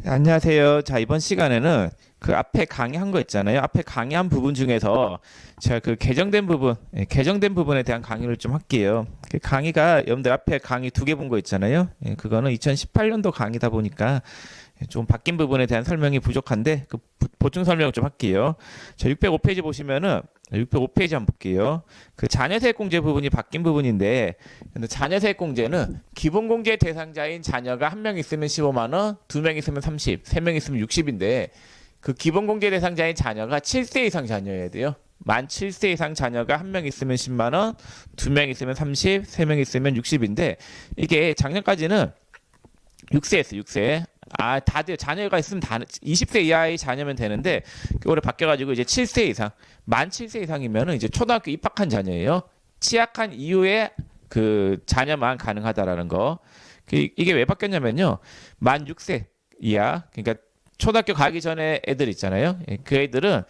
네, 안녕하세요. 자, 이번 시간에는 그 앞에 강의한 거 있잖아요. 앞에 강의한 부분 중에서 제가 그 개정된 부분, 개정된 부분에 대한 강의를 좀 할게요. 그 강의가 여러분들 앞에 강의 두 개 본 거 있잖아요. 그거는 2018년도 강의다 보니까 좀 바뀐 부분에 대한 설명이 부족한데 그 보충 설명을 좀 할게요. 자, 605페이지 보시면은 605페이지 한번 볼게요. 그 자녀세액공제 부분이 바뀐 부분인데 근데 자녀세액공제는 기본공제 대상자인 자녀가 한 명 있으면 15만 원, 두 명 있으면 30, 세 명 있으면 60인데 그 기본공제 대상자인 자녀가 7세 이상 자녀여야 돼요. 만 7세 이상 자녀가 한 명 있으면 10만 원, 두 명 있으면 30, 세 명 있으면 60인데 이게 작년까지는 6세였어요. 6세. 아, 다들 자녀가 있으면 다 20세 이하의 자녀면 되는데 올해 바뀌어가지고 이제 7세 이상, 만 7세 이상이면은 이제 초등학교 입학한 자녀예요. 취약한 이후에 그 자녀만 가능하다라는 거. 이게 왜 바뀌었냐면요. 만 6세 이하, 그러니까 초등학교 가기 전에 애들 있잖아요. 그 애들은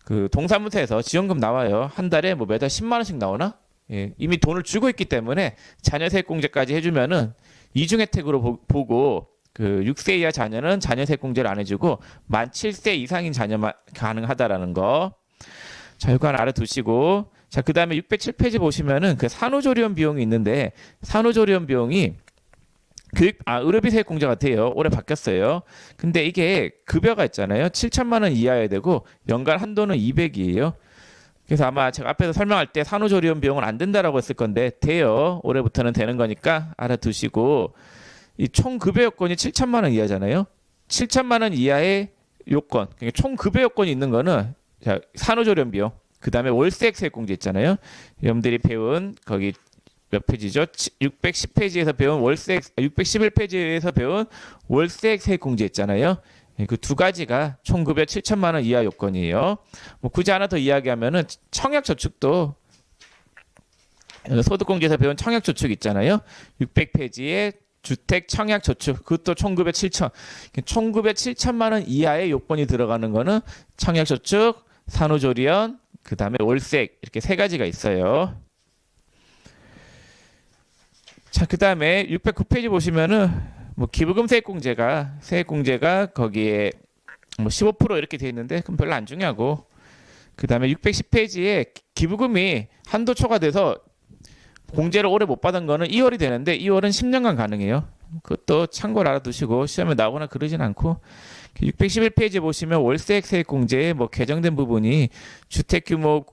그 동사무소에서 지원금 나와요. 한 달에 뭐 매달 10만 원씩 나오나? 이미 돈을 주고 있기 때문에 자녀세액공제까지 해주면은 이중 혜택으로 보고 그 6세 이하 자녀는 자녀세액공제를 안 해주고 만 7세 이상인 자녀만 가능하다라는 거. 자, 이거 하나 알아두시고. 자, 그 다음에 607페이지 보시면은 그 산후조리원 비용이 있는데 산후조리원 비용이 의료비 세액공제 같아요. 올해 바뀌었어요. 근데 이게 급여가 있잖아요. 7천만 원 이하여야 되고 연간 한도는 200이에요. 그래서 아마 제가 앞에서 설명할 때 산후조리원 비용은 안 된다라고 했을 건데 돼요. 올해부터는 되는 거니까 알아두시고 이 총 급여 요건이 7천만 원 이하잖아요. 7천만 원 이하의 요건, 그러니까 총 급여 요건이 있는 거는 자, 산후조리원 비용, 그 다음에 월세액 세액공제 있잖아요. 여러분들이 배운 거기 몇 페이지죠? 610페이지에서 배운 월세액, 611페이지에서 배운 월세액 세액공제 있잖아요. 그 두 가지가 총급여 7천만 원 이하 요건이에요. 뭐 굳이 하나 더 이야기하면은 청약저축도 소득공제에서 배운 청약저축 있잖아요. 600페이지에 주택 청약저축 그것도 총급여 7천, 총급여 7천만 원 이하의 요건이 들어가는 거는 청약저축, 산후조리원, 그 다음에 월세액 이렇게 세 가지가 있어요. 자, 그 다음에 609페이지 보시면은 뭐 기부금 세액공제가 거기에 뭐 15% 이렇게 돼 있는데 그럼 별로 안 중요하고 그 다음에 610페이지에 기부금이 한도 초과돼서 공제를 올해 못 받은 거는 2월이 되는데 2월은 10년간 가능해요. 그것도 참고를 알아두시고 시험에 나오거나 그러진 않고 611페이지 보시면 월세액 세액공제에 뭐 개정된 부분이 주택 규모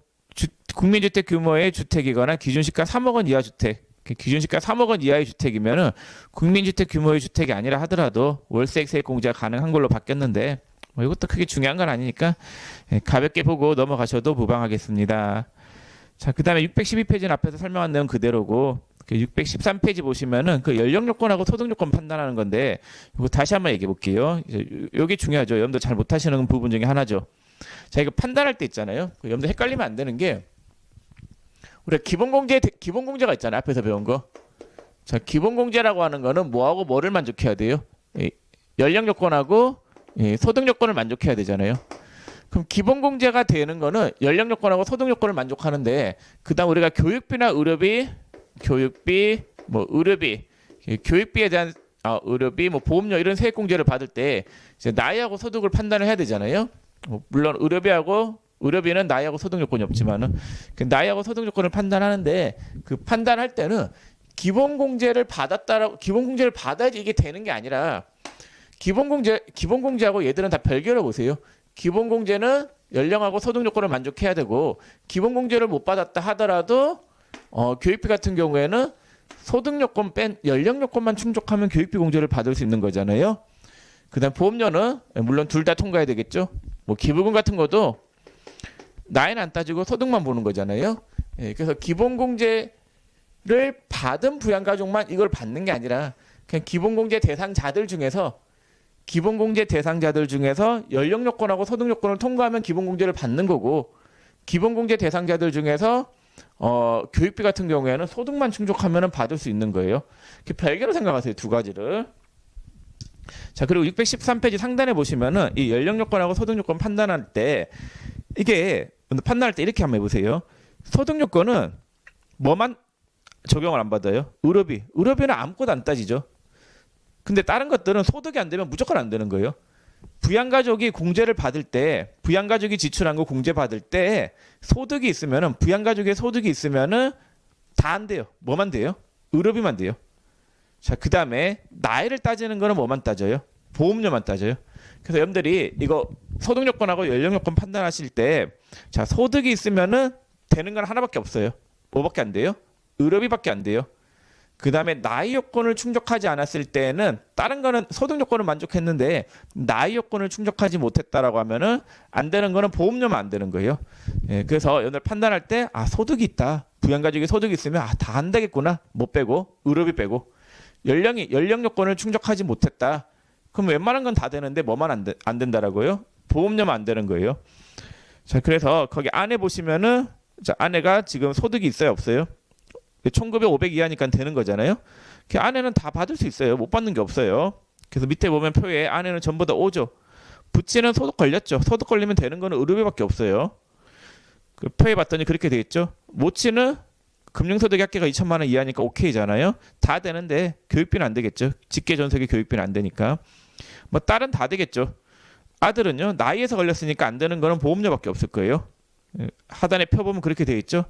국민주택 규모의 주택이거나 기준시가 3억 원 이하 주택 기준시가 3억 원 이하의 주택이면은 국민주택 규모의 주택이 아니라 하더라도 월세액 세액공제가 가능한 걸로 바뀌었는데 뭐 이것도 크게 중요한 건 아니니까 가볍게 보고 넘어가셔도 무방하겠습니다. 자, 그 다음에 612페이지는 앞에서 설명한 내용 그대로고 그 613페이지 보시면은 그 연령 요건하고 소득 요건 판단하는 건데 이거 다시 한번 얘기해 볼게요. 여기 중요하죠. 여러분들 잘 못하시는 부분 중에 하나죠. 자, 이거 판단할 때 있잖아요. 여러분들 헷갈리면 안 되는 게 우리가 기본공제가 있잖아요. 앞에서 배운 거. 자, 기본공제라고 하는 거는 뭐하고 뭐를 만족해야 돼요? 연령 요건하고 소득 요건을 만족해야 되잖아요. 그럼 기본공제가 되는 거는 연령 요건하고 소득 요건을 만족하는데 그다음 우리가 교육비나 의료비, 교육비에 대한 의료비, 뭐 보험료 이런 세액공제를 받을 때 이제 나이하고 소득을 판단을 해야 되잖아요. 물론 의료비는 나이하고 소득 요건이 없지만은 그 나이하고 소득 요건을 판단하는데 그 판단할 때는 기본공제를 받아야지 이게 되는 게 아니라 기본공제하고 얘들은 다 별개로 보세요. 기본공제는 연령하고 소득 요건을 만족해야 되고 기본공제를 못 받았다 하더라도 교육비 같은 경우에는 소득 요건 뺀 연령 요건만 충족하면 교육비 공제를 받을 수 있는 거잖아요. 그다음 보험료는 물론 둘 다 통과해야 되겠죠. 뭐 기부금 같은 것도 나이는 안 따지고 소득만 보는 거잖아요. 그래서 기본공제를 받은 부양가족만 이걸 받는 게 아니라 그냥 기본공제 대상자들 중에서 연령 요건하고 소득 요건을 통과하면 기본공제를 받는 거고 기본공제 대상자들 중에서 교육비 같은 경우에는 소득만 충족하면 받을 수 있는 거예요. 별개로 생각하세요. 두 가지를. 자, 그리고 613페이지 상단에 보시면은 이 연령 요건하고 소득 요건 판단할 때 판단할 때 이렇게 한번 해보세요. 소득 요건은 뭐만 적용을 안 받아요? 의료비는 아무것도 안 따지죠. 근데 다른 것들은 소득이 안 되면 무조건 안 되는 거예요. 부양가족이 공제를 받을 때, 부양가족이 지출한 거 공제 받을 때 소득이 있으면은, 부양가족의 소득이 있으면은 다 안 돼요. 뭐만 돼요? 의료비만 돼요. 자, 그 다음에 나이를 따지는 거는 뭐만 따져요? 보험료만 따져요. 그래서 여러분들이 이거 소득 요건하고 연령 요건 판단하실 때, 자, 소득이 있으면은 되는 건 하나밖에 없어요. 뭐밖에 안 돼요? 의료비밖에 안 돼요. 그 다음에 나이 요건을 충족하지 않았을 때는, 다른 거는 소득 요건을 만족했는데 나이 요건을 충족하지 못했다라고 하면은 안 되는 거는 보험료만 안 되는 거예요. 예, 그래서 여러분들 판단할 때, 아, 소득이 있다, 부양가족이 소득이 있으면 아, 다 안 되겠구나. 뭐 빼고? 의료비 빼고. 연령 요건을 충족하지 못했다, 그럼 웬만한 건 다 되는데 뭐만 안 된다라고요? 보험료만 안 되는 거예요. 자, 그래서 거기 안에 보시면은, 자, 아내가 지금 소득이 있어요, 없어요? 총급여 500 이하니까 되는 거잖아요. 그 아내는 다 받을 수 있어요. 못 받는 게 없어요. 그래서 밑에 보면 표에 아내는 전부 다 5죠. 부치는 소득 걸렸죠. 소득 걸리면 되는 거는 의료비밖에 없어요. 그 표에 봤더니 그렇게 돼 있죠. 모치는 금융소득 합계가 2천만 원 이하니까 오케이잖아요. 다 되는데 교육비는 안 되겠죠. 직계전속의 교육비는 안 되니까. 뭐 딸은 다 되겠죠. 아들은요, 나이에서 걸렸으니까 안 되는 거는 보험료밖에 없을 거예요. 하단에 표 보면 그렇게 돼 있죠.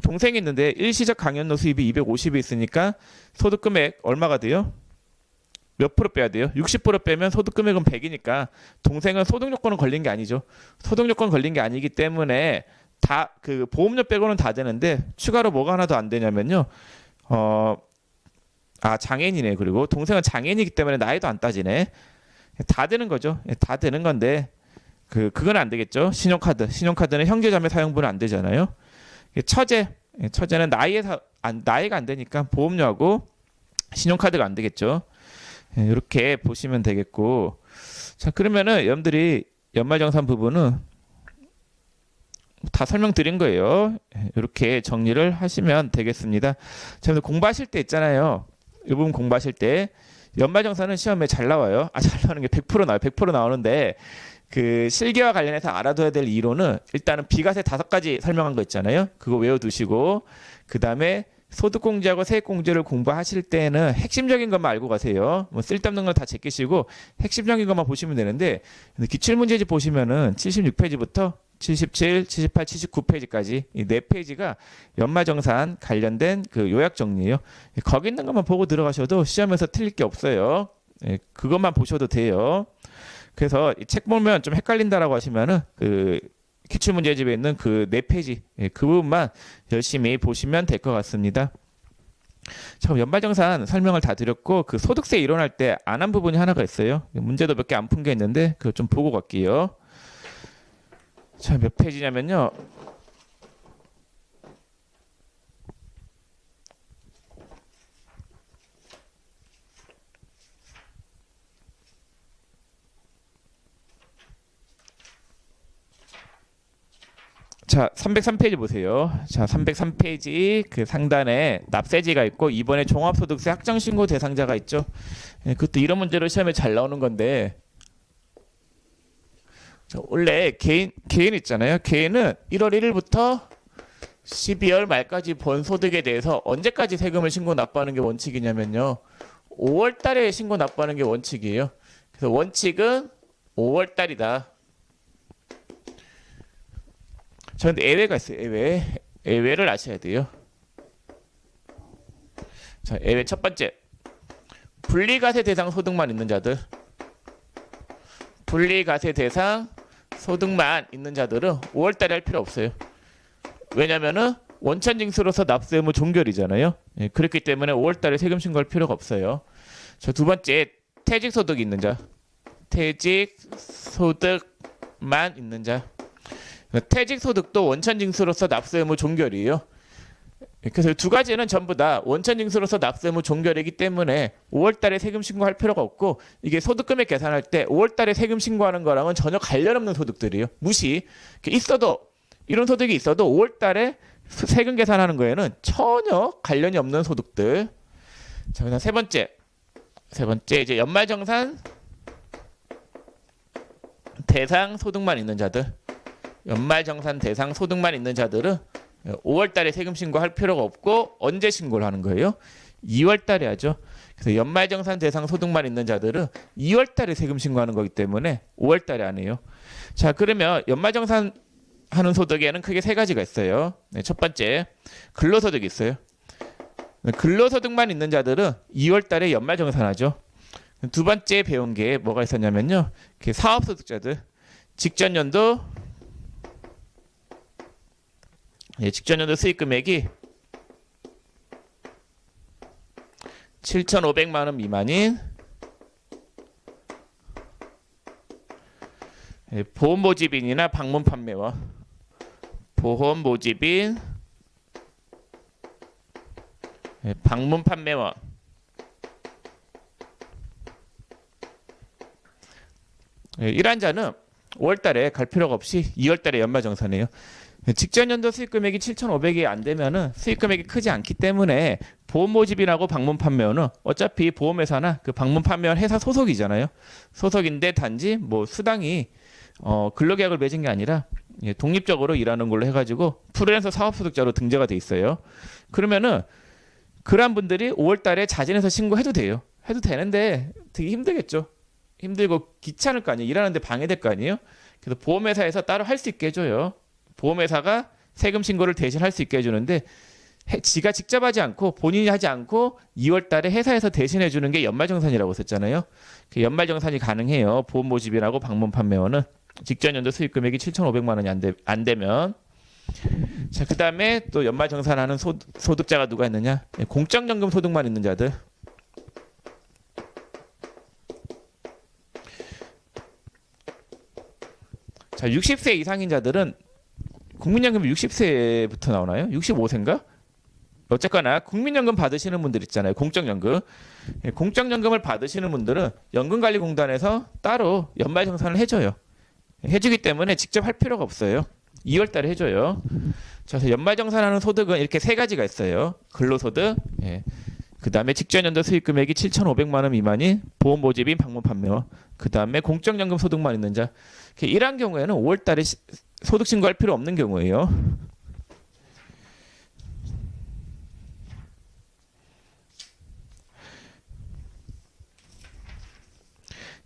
동생이 있는데 일시적 강연료 수입이 250이 있으니까 소득 금액 얼마가 돼요? 몇 프로 빼야 돼요? 60% 빼면 소득 금액은 100이니까 동생은 소득 요건은 걸린 게 아니죠. 소득 요건 걸린 게 아니기 때문에 다 그 보험료 빼고는 다 되는데, 추가로 뭐가 하나 더 안 되냐면요. 장애인이네. 그리고 동생은 장애인이기 때문에 나이도 안 따지네. 다 되는 거죠. 다 되는 건데 그건 안 되겠죠. 신용카드는 형제자매 사용분은 안 되잖아요. 처제는 나이가 안 되니까 보험료하고 신용카드가 안 되겠죠. 이렇게 보시면 되겠고, 자, 그러면은 여러분들이 연말정산 부분은 다 설명드린 거예요. 이렇게 정리를 하시면 되겠습니다. 자, 공부하실 때 있잖아요. 이 부분 공부하실 때 연말정산은 시험에 잘 나와요. 잘 나오는 게 100% 나와요. 100% 나오는데, 그 실기와 관련해서 알아둬야 될 이론은 일단은 비과세 5가지 설명한 거 있잖아요. 그거 외워두시고, 그 다음에 소득공제하고 세액공제를 공부하실 때는 핵심적인 것만 알고 가세요. 뭐 쓸데없는 건 다 제끼시고 핵심적인 것만 보시면 되는데, 기출문제집 보시면은 76페이지부터 77, 78, 79페이지까지 이 4페이지가 연말정산 관련된 그 요약 정리예요. 거기 있는 것만 보고 들어가셔도 시험에서 틀릴 게 없어요. 그것만 보셔도 돼요. 그래서 이 책 보면 좀 헷갈린다라고 하시면은 그 기출문제집에 있는 그 4페이지, 그 부분만 열심히 보시면 될 것 같습니다. 자, 연말정산 설명을 다 드렸고, 그 소득세 이론할 때 안 한 부분이 하나가 있어요. 문제도 몇 개 안 푼 게 있는데 그거 좀 보고 갈게요. 자, 몇 페이지냐면요. 자, 303페이지 보세요. 자, 303페이지 그 상단에 납세지가 있고, 이번에 종합소득세 확정신고 대상자가 있죠. 그것도 이런 문제로 시험에 잘 나오는 건데, 자, 원래 개인 있잖아요. 개인은 1월 1일부터 12월 말까지 번 소득에 대해서 언제까지 세금을 신고 납부하는 게 원칙이냐면요, 5월 달에 신고 납부하는 게 원칙이에요. 그래서 원칙은 5월 달이다. 자, 근데 예외가 있어요. 예외를 아셔야 돼요. 자, 예외 첫 번째, 분리과세 대상 소득만 있는 자들. 분리과세 대상 소득만 있는 자들은 5월 달에 할 필요 없어요. 왜냐면은 원천징수로서 납세 의무 종결이잖아요. 그렇기 때문에 5월 달에 세금 신고할 필요가 없어요. 자, 두 번째, 퇴직소득이 있는 자. 퇴직소득만 있는 자. 퇴직소득도 원천징수로서 납세 의무 종결이에요. 그래서 두 가지는 전부 다 원천징수로서 납세 의무 종결이기 때문에 5월 달에 세금 신고할 필요가 없고, 이게 소득금액 계산할 때 5월 달에 세금 신고하는 거랑은 전혀 관련 없는 소득들이에요. 무시. 있어도, 이런 소득이 있어도 5월 달에 세금 계산하는 거에는 전혀 관련이 없는 소득들. 자, 그다음 세 번째 이제 연말정산 대상 소득만 있는 자들. 연말정산 대상 소득만 있는 자들은 5월 달에 세금 신고할 필요가 없고, 언제 신고를 하는 거예요? 2월 달에 하죠. 그래서 연말정산 대상 소득만 있는 자들은 2월 달에 세금 신고하는 거기 때문에 5월 달에 안 해요. 자, 그러면 연말정산 하는 소득에는 크게 세 가지가 있어요. 네, 첫 번째, 근로소득이 있어요. 근로소득만 있는 자들은 2월 달에 연말정산하죠. 두 번째 배운 게 뭐가 있었냐면요. 사업소득자들, 직전연도 수익 금액이 7,500만 원 미만인 보험 모집인이나 방문 판매원, 보험 모집인, 방문 판매원, 이러한 자는 5월 달에 갈 필요가 없이 2월 달에 연말정산해요. 직전 연도 수익 금액이 7,500이 안 되면은 수익 금액이 크지 않기 때문에 보험 모집인하고 방문 판매원은 어차피 보험회사나 그 방문 판매원 회사 소속이잖아요. 소속인데 단지 뭐 수당이 근로계약을 맺은 게 아니라 독립적으로 일하는 걸로 해가지고 프리랜서 사업소득자로 등재가 돼 있어요. 그러면은 그런 분들이 5월 달에 자진해서 신고해도 돼요. 해도 되는데 되게 힘들겠죠. 힘들고 귀찮을 거 아니에요. 일하는데 방해될 거 아니에요. 그래서 보험회사에서 따로 할 수 있게 해줘요. 보험회사가 세금 신고를 대신 할 수 있게 해주는데 지가 직접 하지 않고 본인이 하지 않고 2월 달에 회사에서 대신해 주는 게 연말정산이라고 했었잖아요. 그 연말정산이 가능해요. 보험 모집인하고 방문 판매원은 직전 연도 수익 금액이 7,500만 원이 안 되면. 자, 그다음에 또 연말정산하는 소득자가 누가 있느냐? 공적연금 소득만 있는 자들. 자, 60세 이상인 자들은 국민연금이 60세부터 나오나요? 65세인가? 어쨌거나 국민연금 받으시는 분들 있잖아요. 공적연금. 공적연금을 받으시는 분들은 연금관리공단에서 따로 연말정산을 해줘요. 해주기 때문에 직접 할 필요가 없어요. 2월 달에 해줘요. 그래서 연말정산하는 소득은 이렇게 세 가지가 있어요. 근로소득, 그 다음에 직전연도 수익 금액이 7,500만 원 미만인 보험 모집인 방문 판매원, 그 다음에 공적연금 소득만 있는 자. 이러한 경우에는 5월 달에 소득 신고할 필요 없는 경우예요.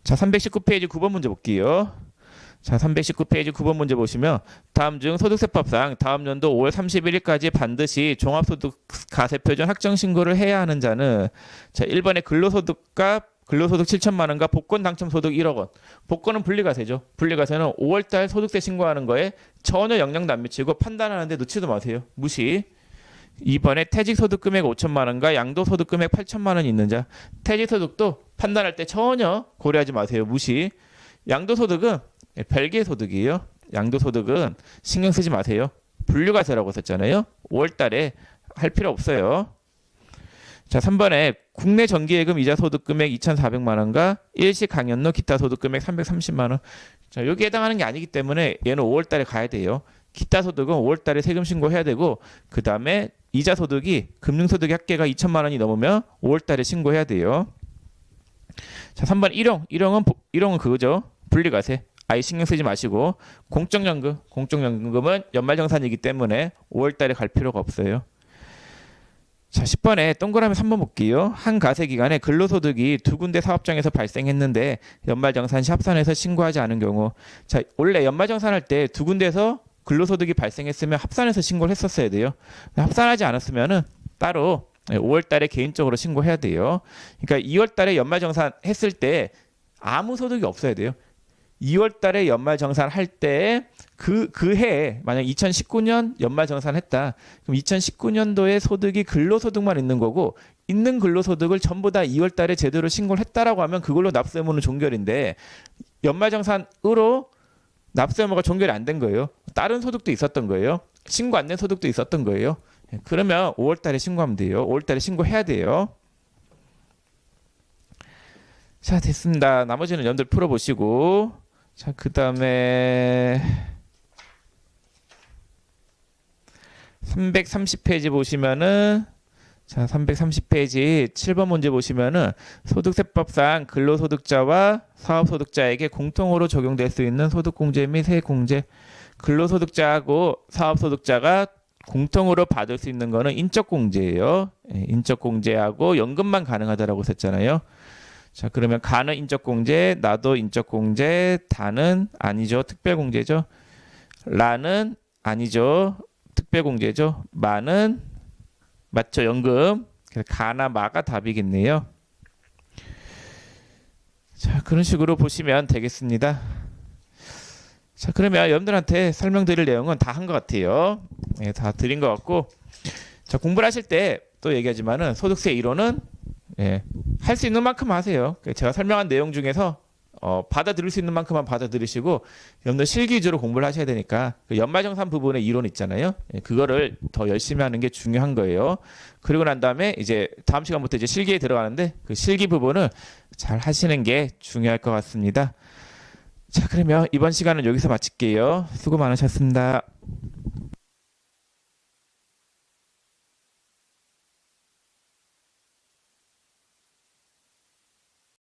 자, 319페이지 9번 문제 볼게요. 자, 319페이지 9번 문제 보시면 다음 중 소득세법상 다음 연도 5월 31일까지 반드시 종합소득가세표준 확정신고를 해야 하는 자는 자, 1번에 근로소득 7천만 원과 복권 당첨소득 1억 원. 복권은 분리과세죠. 분리과세는 5월달 소득세 신고하는 거에 전혀 영향도 안 미치고 판단하는데 넣지도 마세요. 무시. 2번에 퇴직소득 금액 5천만 원과 양도소득 금액 8천만 원이 있는 자. 퇴직소득도 판단할 때 전혀 고려하지 마세요. 무시. 양도소득은 별개의 소득이에요. 양도소득은 신경 쓰지 마세요. 분류과세라고 썼잖아요. 5월달에 할 필요 없어요. 자, 3번에 국내 정기예금 이자 소득 금액 2,400만 원과 일시 강연료 기타 소득 금액 330만 원. 자, 여기에 해당하는 게 아니기 때문에 얘는 5월 달에 가야 돼요. 기타 소득은 5월 달에 세금 신고해야 되고 그다음에 이자 소득이 금융 소득의 합계가 2천만 원이 넘으면 5월 달에 신고해야 돼요. 자, 3번 일용은 그거죠. 분리과세. 아예 신경 쓰지 마시고 공적연금은 연말정산이기 때문에 5월 달에 갈 필요가 없어요. 자, 10번에 동그라미 3번 볼게요. 한 가세 기간에 근로소득이 두 군데 사업장에서 발생했는데 연말정산 시 합산해서 신고하지 않은 경우. 자, 원래 연말정산할 때 두 군데에서 근로소득이 발생했으면 합산해서 신고를 했었어야 돼요. 합산하지 않았으면은 따로 5월 달에 개인적으로 신고해야 돼요. 그러니까 2월 달에 연말정산 했을 때 아무 소득이 없어야 돼요. 2월 달에 연말정산 할 때 그 해에 만약 2019년 연말정산 했다. 그럼 2019년도에 소득이 근로소득만 있는 거고 있는 근로소득을 전부 다 2월 달에 제대로 신고를 했다라고 하면 그걸로 납세 의무는 종결인데 연말정산으로 납세 의무가 종결이 안 된 거예요. 다른 소득도 있었던 거예요. 신고 안 된 소득도 있었던 거예요. 그러면 5월 달에 신고하면 돼요. 5월 달에 신고해야 돼요. 자, 됐습니다. 나머지는 여러분들 풀어보시고 자, 그 다음에 330페이지 보시면은 자, 330페이지 7번 문제 보시면은 소득세법상 근로소득자와 사업소득자에게 공통으로 적용될 수 있는 소득공제 및 세액공제. 근로소득자하고 사업소득자가 공통으로 받을 수 있는 거는 인적공제예요. 예, 인적공제하고 연금만 가능하다라고 썼잖아요. 자, 그러면 가는 인적공제, 나도 인적공제, 다는 아니죠. 특별공제죠. 라는 아니죠. 특별공제죠. 마는 맞죠. 연금. 그래서 가나 마가 답이겠네요. 자, 그런 식으로 보시면 되겠습니다. 자, 그러면 여러분들한테 설명드릴 내용은 다 한 것 같아요. 네, 다 드린 것 같고, 자, 공부를 하실 때 또 얘기하지만은 소득세 이론은 예, 할 수 있는 만큼 하세요. 제가 설명한 내용 중에서 받아들일 수 있는 만큼만 받아들이시고, 여러분들 실기 위주로 공부를 하셔야 되니까 그 연말정산 부분의 이론 있잖아요. 예, 그거를 더 열심히 하는 게 중요한 거예요. 그리고 난 다음에 이제 다음 시간부터 이제 실기에 들어가는데 그 실기 부분을 잘 하시는 게 중요할 것 같습니다. 자, 그러면 이번 시간은 여기서 마칠게요. 수고 많으셨습니다.